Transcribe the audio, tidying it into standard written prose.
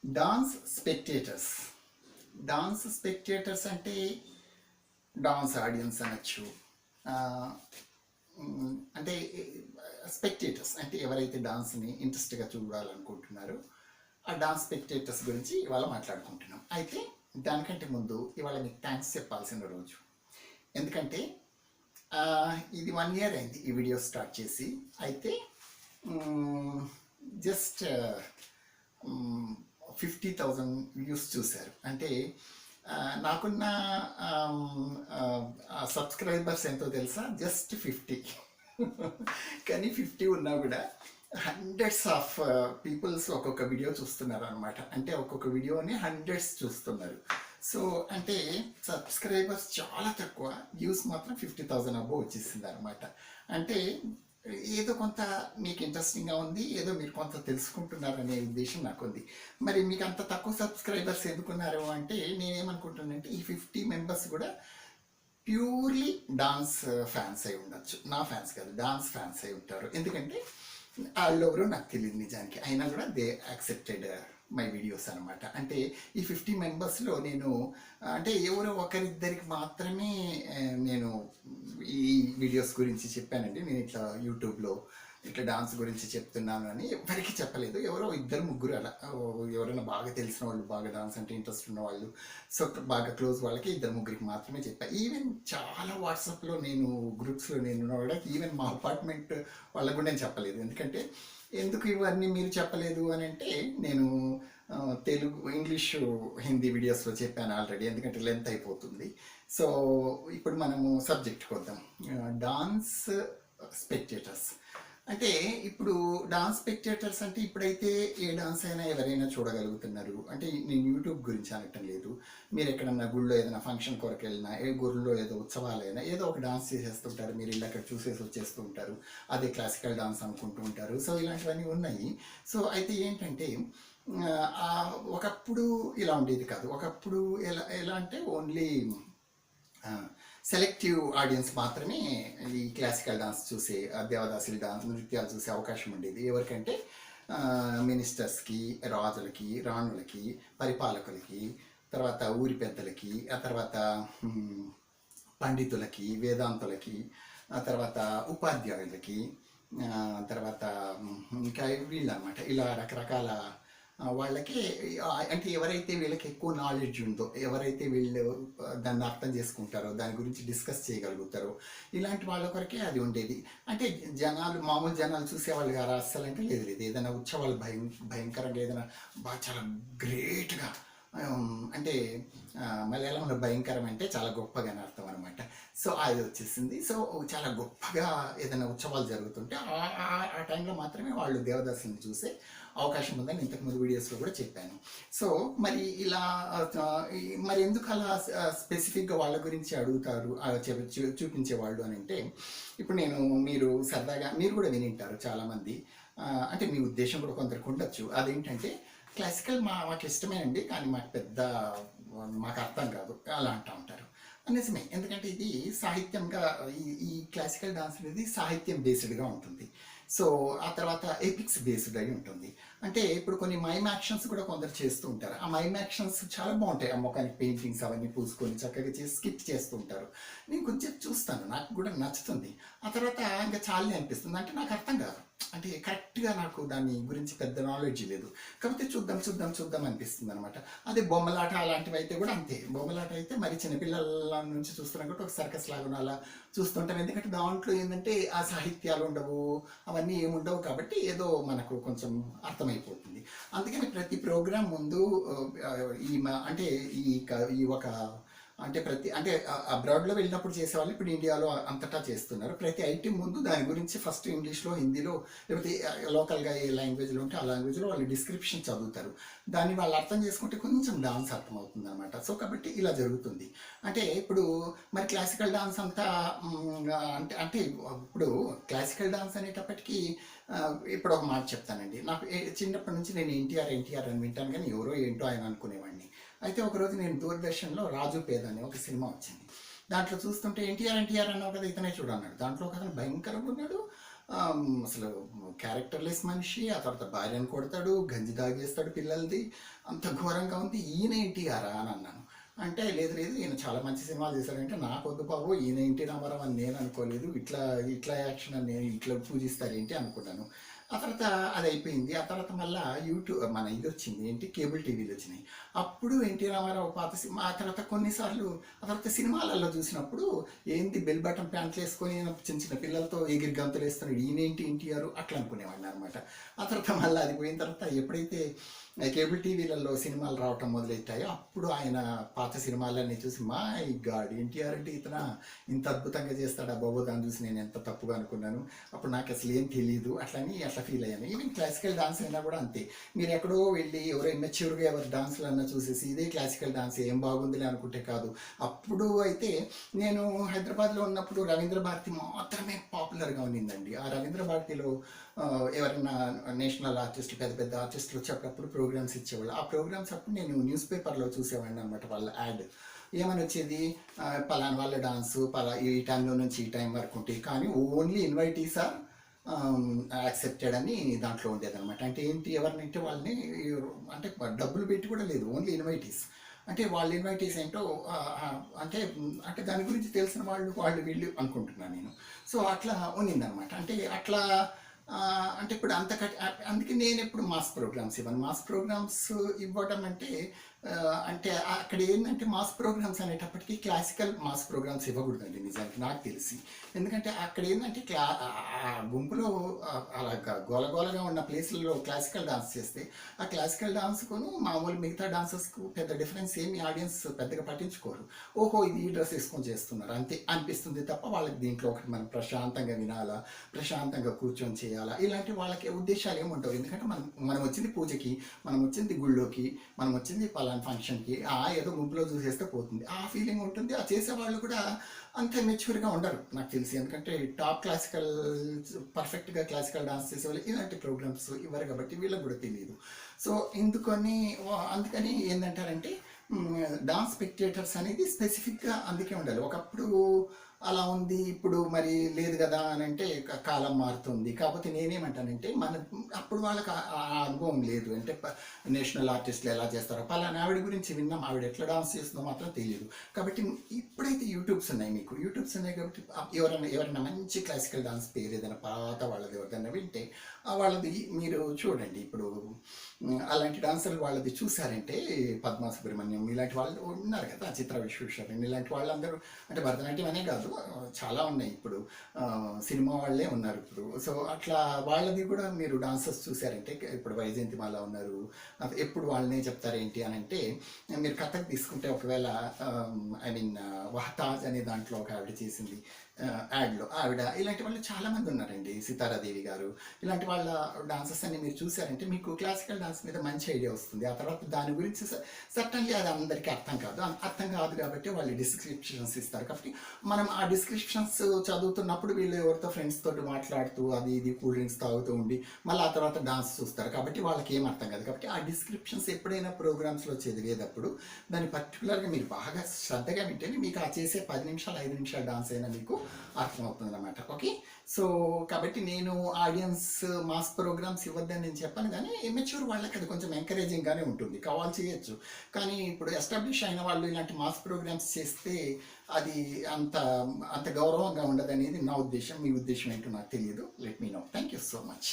Dance spectators. Dance spectators అంటే dance audience అనొచ్చు. ఆ, అంటే స్పెక్టేటర్స్ అంటే ఎవరైతే డాన్స్ని ఇంట్రెస్ట్గా చూడాలనుకుంటున్నారో ఆ డాన్స్ స్పెక్టేటర్స్ గురించి ఇవాళ మాట్లాడుకుంటున్నాం. అయితే దానికంటే ముందు ఇవాళ మీకు థ్యాంక్స్ చెప్పాల్సిన రోజు. ఎందుకంటే ఆ, ఇది 1 year అయింది ఈ వీడియో స్టార్ట్ చేసి. అయితే జస్ట్ 50,000 వ్యూస్ చూశారు. అంటే నాకున్న సబ్స్క్రైబర్స్ ఎంతో తెలుసా? జస్ట్ 50. కానీ 50 ఉన్నా కూడా హండ్రెడ్స్ ఆఫ్ పీపుల్స్ ఒక్కొక్క వీడియో చూస్తున్నారు అనమాట. అంటే ఒక్కొక్క వీడియోని హండ్రెడ్స్ చూస్తున్నారు. సో అంటే సబ్స్క్రైబర్స్ చాలా తక్కువ, వ్యూస్ మాత్రం 50,000 అబ్బో వచ్చేసింది అనమాట. అంటే ఏదో కొంత మీకు ఇంట్రెస్టింగ్గా ఉంది, ఏదో మీరు కొంత తెలుసుకుంటున్నారనే ఉద్దేశం నాకు ఉంది. మరి మీకు అంత తక్కువ సబ్స్క్రైబర్స్ ఎందుకున్నారు అంటే నేనేమనుకుంటున్నానంటే ఈ 50 మెంబర్స్ కూడా ప్యూర్లీ డాన్స్ ఫ్యాన్స్ అయి ఉండొచ్చు. నా ఫ్యాన్స్ కాదు, డాన్స్ ఫ్యాన్స్ అయి ఉంటారు. ఎందుకంటే వాళ్ళెవరో నాకు తెలియదు నిజానికి, అయినా కూడా దే యాక్సెప్టెడ్ మై వీడియోస్ అనమాట. అంటే ఈ 50 మెంబర్స్లో నేను అంటే ఎవరో ఒకరిద్దరికి మాత్రమే నేను ఈ వీడియోస్ గురించి చెప్పానండి. నేను ఇట్లా యూట్యూబ్లో ఇట్లా డాన్స్ గురించి చెప్తున్నాను అని ఎవరికి చెప్పలేదు. ఎవరో 2-3 అలా ఎవరైనా బాగా తెలిసిన వాళ్ళు, బాగా డాన్స్ అంటే ఇంట్రెస్ట్ ఉన్న వాళ్ళు, సో బాగా క్లోజ్ వాళ్ళకి 2-3కి మాత్రమే చెప్పాను. ఈవెన్ చాలా వాట్సాప్లో నేను గ్రూప్స్లో నేను కూడా ఈవెన్ మా అపార్ట్మెంట్ వాళ్ళకు కూడా నేను చెప్పలేదు. ఎందుకంటే ఎందుకు ఇవన్నీ మీరు చెప్పలేదు అని అంటే నేను తెలుగు, ఇంగ్లీషు, హిందీ వీడియోస్లో చెప్పాను ఆల్రెడీ, ఎందుకంటే లెంత్ అయిపోతుంది. సో ఇప్పుడు మనము సబ్జెక్ట్కి వద్దాం. డాన్స్ స్పెక్టేటర్స్ అంటే ఇప్పుడు డాన్స్ స్పెక్టేటర్స్ అంటే ఇప్పుడైతే ఏ డాన్స్ అయినా ఎవరైనా చూడగలుగుతున్నారు. అంటే నేను యూట్యూబ్ గురించి అనటం లేదు. మీరు ఎక్కడన్నా గుళ్ళో ఏదైనా ఫంక్షన్ కొరకు వెళ్ళినా, ఏ గుళ్ళో ఏదో ఉత్సవాలైనా ఏదో ఒక డాన్స్ చేసేస్తుంటారు, మీరు ఇల్లు అక్కడ చూసేసి వచ్చేస్తూ ఉంటారు, అదే క్లాసికల్ డాన్స్ అనుకుంటూ ఉంటారు. సో ఇలాంటివన్నీ ఉన్నాయి. సో అయితే ఏంటంటే ఒకప్పుడు ఇలా ఉండేది కాదు. ఒకప్పుడు ఎలా ఎలా అంటే ఓన్లీ సెలెక్టివ్ ఆడియన్స్ మాత్రమే ఈ క్లాసికల్ డాన్స్ చూసే, దేవదాసుల డాన్స్ నృత్యాలు చూసే అవకాశం ఉండేది. ఎవరికంటే మినిస్టర్స్కి, రాజులకి, రాణులకి, పరిపాలకులకి, తర్వాత ఊరి పెద్దలకి, ఆ తర్వాత పండితులకి, వేదాంతులకి, ఆ తర్వాత ఉపాధ్యాయులకి, తర్వాత ఇంకా వీళ్ళు అనమాట. ఇలా రకరకాల వాళ్ళకి అంటే ఎవరైతే వీళ్ళకి ఎక్కువ నాలెడ్జ్ ఉందో, ఎవరైతే వీళ్ళు దాన్ని అర్థం చేసుకుంటారో, దాని గురించి డిస్కస్ చేయగలుగుతారో, ఇలాంటి వాళ్ళ కొరకే అది ఉండేది. అంటే జనాలు, మామూలు జనాలు చూసేవాళ్ళు గారు అస్సలు అంటే లేదు లేదు. ఏదైనా ఉత్సవాలు భయంకరంగా ఏదైనా బాగా చాలా గ్రేట్గా అంటే మలయాళంలో భయంకరం అంటే చాలా గొప్పగా అని అర్థం అనమాట. సో అది వచ్చేసింది. సో చాలా గొప్పగా ఏదైనా ఉత్సవాలు జరుగుతుంటే ఆ టైంలో మాత్రమే వాళ్ళు దేవదాసుని చూసే అవకాశం ఉందని ఇంతకుముందు వీడియోస్లో కూడా చెప్పాను. సో మరి ఇలా మరి ఎందుకు అలా స్పెసిఫిక్గా వాళ్ళ గురించి అడుగుతారు, చూపించేవాళ్ళు అని అంటే, ఇప్పుడు మీరు సరదాగా మీరు కూడా వినింటారు చాలామంది. అంటే మీ ఉద్దేశం కూడా కొందరికి ఉండొచ్చు. అదేంటంటే క్లాసికల్ మాకు ఇష్టమేనండి, కానీ మాకు పెద్ద మాకు అర్థం కాదు అలా అంటూ ఉంటారు. నిజమే. ఎందుకంటే ఇది సాహిత్యంగా ఈ క్లాసికల్ డాన్స్ అనేది సాహిత్యం బేస్డ్గా ఉంటుంది. సో ఆ తర్వాత ఎపిక్స్ బేస్డ్ అయి ఉంటుంది. అంటే ఇప్పుడు కొన్ని మైమ్ యాక్షన్స్ కూడా కొందరు చేస్తూ ఉంటారు. ఆ మైమ్ యాక్షన్స్ చాలా బాగుంటాయి. ఆ మొఖానికి పెయింటింగ్స్ అవన్నీ పూసుకొని చక్కగా చేసి స్కిట్ చేస్తూ ఉంటారు. నేను కొంచెం చూస్తాను, నాకు కూడా నచ్చుతుంది. ఆ తర్వాత ఇంకా చాలే అనిపిస్తుంది. అంటే నాకు అర్థం కాదు, అంటే కరెక్ట్గా నాకు దాని గురించి పెద్ద నాలెడ్జ్ లేదు, కాకపోతే చూద్దాం చూద్దాం చూద్దాం అనిపిస్తుంది అనమాట. అదే బొమ్మలాట అలాంటివి అయితే కూడా అంతే. బొమ్మలాట అయితే మరి చిన్నపిల్లల నుంచి చూస్తున్నాం కాబట్టి ఒక సర్కస్ లాగా అలా చూస్తుంటాం. ఎందుకంటే దాంట్లో ఏంటంటే ఆ సాహిత్యాలు ఉండవు, అవన్నీ ఏముండవు, కాబట్టి ఏదో మనకు కొంచెం అర్థమైపోతుంది. అందుకని ప్రతి ప్రోగ్రాం ముందు అంటే ఈ ఒక అంటే అంటే అబ్రాడ్లో వెళ్ళినప్పుడు చేసేవాళ్ళు ఇప్పుడు ఇండియాలో అంతటా చేస్తున్నారు. ప్రతి ఐటెం ముందు దాని గురించి ఫస్ట్ ఇంగ్లీష్లో, హిందీలో, లేకపోతే లోకల్గా ఏ లాంగ్వేజ్లో ఉంటే ఆ లాంగ్వేజ్లో వాళ్ళు డిస్క్రిప్షన్ చదువుతారు. దాన్ని వాళ్ళు అర్థం చేసుకుంటే కొంచెం డాన్స్ అర్థమవుతుంది అనమాట. సో కాబట్టి ఇలా జరుగుతుంది. అంటే ఇప్పుడు మరి క్లాసికల్ డాన్స్ అంతా అంటే అంటే ఇప్పుడు క్లాసికల్ డాన్స్ అనేటప్పటికీ ఇప్పుడు ఒక మాట చెప్తానండి. నాకు చిన్నప్పటి నుంచి నేను ఎన్టీఆర్ అని వింటాను, కానీ ఎవరో ఏంటో ఆయన అనుకునేవాడిని. అయితే ఒకరోజు నేను దూరదర్శన్లో రాజు పేద అనే ఒక సినిమా వచ్చింది. దాంట్లో చూస్తుంటే ఎన్టీఆర్ అన్నావు కదా, ఇతనే చూడన్నాడు. దాంట్లో ఒక అతను భయంకరంగా ఉన్నాడు, అసలు క్యారెక్టర్లెస్ మనిషి. ఆ తర్వాత భార్యను కొడతాడు, గంజి తాగేస్తాడు పిల్లలది. అంత ఘోరంగా ఉంది. ఈయన ఎన్టీఆరా అని అన్నాను. అంటే లేదు లేదు, ఈయన చాలా మంచి సినిమాలు చేశాడంటే, నాకొద్దు బాబు ఈయన ఎన్టీ రామారావు అని నేను అనుకోలేదు, ఇట్లా ఇట్లా యాక్షన్ అని నేను ఇట్లా పూజిస్తారేంటి అనుకున్నాను. ఆ తర్వాత అది అయిపోయింది. ఆ తర్వాత మళ్ళీ యూట్యూబ్ మన ఇది వచ్చింది, ఏంటి కేబుల్ టీవీలు వచ్చినాయి. అప్పుడు ఎన్టీ రామారావు పాత సినిమా. ఆ తర్వాత కొన్నిసార్లు ఆ తర్వాత సినిమాలలో చూసినప్పుడు ఏంటి బెల్ బటన్ ప్యాంట్లు వేసుకొని చిన్న చిన్న పిల్లలతో ఎగిరి గంతులు వేస్తున్నాడు, ఈయనేంటి ఎన్టీఆర్ అట్లా అనుకునేవాడిని అనమాట. ఆ తర్వాత మళ్ళీ అది పోయిన తర్వాత ఎప్పుడైతే కేబుల్ టీవీలలో సినిమాలు రావటం మొదలెట్టాయో అప్పుడు ఆయన పాత సినిమాలన్నీ చూసి, మై గాడ్ ఎన్టీఆర్ అంటే ఇతన ఇంత అద్భుతంగా చేస్తాడు బాబో, దాన్ని చూసి నేను ఎంత తప్పుగా అనుకున్నాను. అప్పుడు నాకు అసలు ఏం తెలియదు అట్లని అట్లా ఫీల్ అయ్యాను. ఈవెన్ క్లాసికల్ డాన్స్ అయినా కూడా అంతే. మీరు ఎక్కడో వెళ్ళి ఎవరో మెచ్యూర్గా ఎవరి డాన్స్లు అన్నా చూసేసి ఇదే క్లాసికల్ డాన్స్ ఏం బాగుందిలే అనుకుంటే కాదు. అప్పుడు అయితే నేను హైదరాబాద్లో ఉన్నప్పుడు రవీంద్ర భారతి మాత్రమే పాపులర్గా ఉన్నిందండి. ఆ రవీంద్ర భారతిలో ఎవరైనా నేషనల్ ఆర్టిస్టులు, పెద్ద పెద్ద ఆర్టిస్టులు వచ్చేటప్పుడు ప్రోగ్రామ్స్ ఇచ్చేవాళ్ళు. ఆ ప్రోగ్రామ్స్ అప్పుడు నేను న్యూస్ పేపర్లో చూసేవాడిని అనమాట. వాళ్ళ యాడ్ ఏమని వచ్చేది, పలానా వాళ్ళ డాన్సు ఈ టైంలో నుంచి ఈ టైం వరకు ఉంటాయి, కానీ ఓన్లీ ఇన్వైటీస్ ఆర్ యాక్సెప్టెడ్ అని దాంట్లో ఉండేదన్నమాట. అంటే ఏంటి, ఎవరినంటే వాళ్ళని అంటే డబ్బులు పెట్టి కూడా లేదు, ఓన్లీ ఇన్వైటీస్. అంటే వాళ్ళ ఇన్వైటీస్ ఏంటో అంటే అంటే దాని గురించి తెలిసిన వాళ్ళు వీళ్ళు అనుకుంటున్నాను నేను. సో అట్లా ఉన్నిందనమాట. అంటే అట్లా అంటే ఇప్పుడు అందుకే నేను ఎప్పుడు మాస్ ప్రోగ్రామ్స్ ఇవ్వను. మాస్ ప్రోగ్రామ్స్ ఇవ్వడం అంటే అంటే అక్కడ ఏంటంటే మాస్ ప్రోగ్రామ్స్ అనేటప్పటికీ క్లాసికల్ మాస్ ప్రోగ్రామ్స్ ఇవ్వకూడదండి నిజానికి నాకు తెలిసి. ఎందుకంటే అక్కడ ఏంటంటే ఆ గుంపులో అలా గోలగోలగా ఉన్న ప్లేస్లలో క్లాసికల్ డాన్స్ చేస్తే ఆ క్లాసికల్ డాన్స్కును మామూలు మిగతా డాన్సెస్కు పెద్ద డిఫరెన్స్ ఏమి ఆడియన్స్ పెద్దగా పట్టించుకోరు. ఓహో ఇది ఈ డ్రెస్ వేసుకొని చేస్తున్నారు అంతే అనిపిస్తుంది తప్ప వాళ్ళకి దీంట్లో ఒకటి మనం ప్రశాంతంగా వినాలా, ప్రశాంతంగా కూర్చొని చేయాలా, ఇలాంటి వాళ్ళకి ఉద్దేశాలు ఏముంటావు. ఎందుకంటే మనం వచ్చింది పూజకి, మనం వచ్చింది గుళ్ళోకి, మనం వచ్చింది పలానా ఫంక్షన్కి, ఏదో గుంపులో చూసేస్తే పోతుంది ఆ ఫీలింగ్ ఉంటుంది. ఆ చేసేవాళ్ళు కూడా అంత మెచ్యూర్గా ఉండరు నాకు తెలిసి. ఎందుకంటే టాప్ క్లాసికల్ పర్ఫెక్ట్గా క్లాసికల్ డాన్స్ చేసేవాళ్ళు ఇలాంటి ప్రోగ్రామ్స్ ఇవ్వరు కాబట్టి వీళ్ళకి కూడా తెలియదు. సో అందుకని ఏంటంటారంటే డాన్స్ స్పెక్టేటర్స్ అనేది స్పెసిఫిక్గా అందుకే ఉండాలి. ఒకప్పుడు అలా ఉంది, ఇప్పుడు మరి లేదు కదా అని అంటే కాలం మారుతుంది. కాకపోతే నేనేమంటానంటే అప్పుడు వాళ్ళకి ఆ అనుభవం లేదు. అంటే నేషనల్ ఆర్టిస్టులు ఎలా చేస్తారో పలానా ఆవిడ గురించి విన్నాం, ఆవిడ ఎట్లా డాన్స్ చేస్తుందో మాత్రం తెలియదు. కాబట్టి ఇప్పుడైతే యూట్యూబ్స్ ఉన్నాయి, మీకు యూట్యూబ్స్ ఉన్నాయి కాబట్టి ఎవరైనా మంచి క్లాసికల్ డాన్స్ పేరు ఏదైనా పాత వాళ్ళది ఎవరిదైనా వింటే వాళ్ళది మీరు చూడండి. ఇప్పుడు అలాంటి డాన్సర్లు వాళ్ళది చూసారంటే పద్మా సుబ్రహ్మణ్యం ఇలాంటి వాళ్ళు ఉన్నారు కదా, చిత్ర విశ్వేశ్వరన్ ఇలాంటి వాళ్ళందరూ, అంటే భరతనాట్యం అనే కాదు చాలా ఉన్నాయి ఇప్పుడు, సినిమా వాళ్ళే ఉన్నారు ఇప్పుడు. సో అట్లా వాళ్ళది కూడా మీరు డాన్సర్స్ చూసారంటే, ఇప్పుడు వైజయంతిమాల ఉన్నారు, ఎప్పుడు వాళ్ళనే చెప్తారేంటి అని అంటే, మీరు కథకు తీసుకుంటే ఒకవేళ ఐ మీన్ వహతాజ్ అనే దాంట్లో ఒక ఆవిడ చేసింది యాడ్లో ఆవిడ, ఇలాంటి వాళ్ళు చాలామంది ఉన్నారండి, సితారాదేవి గారు, ఇలాంటి వాళ్ళ డాన్సెస్ అన్ని మీరు చూసారంటే మీకు క్లాసికల్ డాన్స్ మీద మంచి ఐడియా వస్తుంది. ఆ తర్వాత దాని గురించి సర్టన్లీ అది అందరికీ అర్థం కాదు కాబట్టి వాళ్ళు డిస్క్రిప్షన్స్ ఇస్తారు. కాబట్టి మనం ఆ డిస్క్రిప్షన్స్ చదువుతున్నప్పుడు వీళ్ళు ఎవరితో ఫ్రెండ్స్ తోటి మాట్లాడుతూ అది ఇది కూల్ డ్రింక్స్ తాగుతూ ఉండి మళ్ళీ ఆ తర్వాత డాన్స్ చూస్తారు కాబట్టి వాళ్ళకి ఏం అర్థం కాదు. కాబట్టి ఆ డిస్క్రిప్షన్స్ ఎప్పుడైనా ప్రోగ్రామ్స్లో చదివేటప్పుడు దాన్ని పర్టికులర్గా మీరు బాగా శ్రద్ధగా వింటేనే మీకు ఆ చేసే 10 నిమిషాలు 5 నిమిషాల డాన్స్ అయినా మీకు అర్థమవుతుంది అనమాట. ఓకే, సో కాబట్టి నేను ఆడియన్స్ మాస్ ప్రోగ్రామ్స్ ఇవ్వద్దని నేను చెప్పాను, కానీ మెచ్యూర్ వాళ్ళకి అది కొంచెం ఎంకరేజింగ్గానే ఉంటుంది, కావాలి చేయొచ్చు. కానీ ఇప్పుడు ఎస్టాబ్లిష్ అయిన వాళ్ళు ఇలాంటి మాస్ ప్రోగ్రామ్స్ చేస్తే అది అంత అంత గౌరవంగా ఉండదు అనేది నా ఉద్దేశం. మీ ఉద్దేశం ఏంటో నాకు తెలియదు. Let me know. Thank you so much.